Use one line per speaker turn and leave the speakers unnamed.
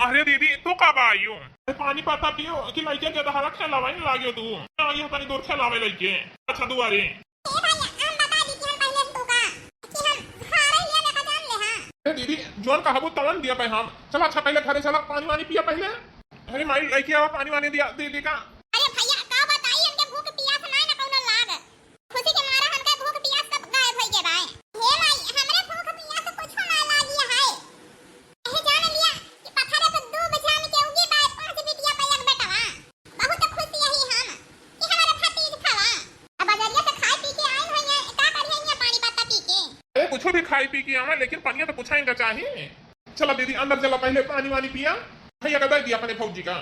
अरे दीदी तू कब आई हो? पानी पाता पियो कि लड़के के दहाड़ा खेलावा नहीं लागियो तू। आई हो तनी दूर खेलावे लड़के। अच्छा दुआरे दीदी जोन कहबो तवन दिया पे हम। चल अच्छा पहले घरे चला पानी वानी पिया पहले। अरे माई लड़की आवा पानी वानी दिया दीदी का।
अरे भैया का बताई हमके भूख प्यास ना ना कौनो लाग। खुशी के मारे हमके भूख प्यास सब गायब हो गए भाई। हे माई हमरे भूख प्यास कुछ ना लागी है। एहे जान लिया कि पथरे पे दो बजान के उगी बाय पांच बिटिया पे एक बेटावा। बहुत खुशी यही हम कि हमारे भतीज खावा। अब बजरिया से खाई पी के आए होइए का करिए पानी पत्ता पी के।
अरे कुछ भी खाई पी के आवा लेकिन पानी तो पूछाएगा चाहिए। चला दीदी अंदर चला पहले पानी वानी पिया। भैया का दे दिया अपने फौजी का।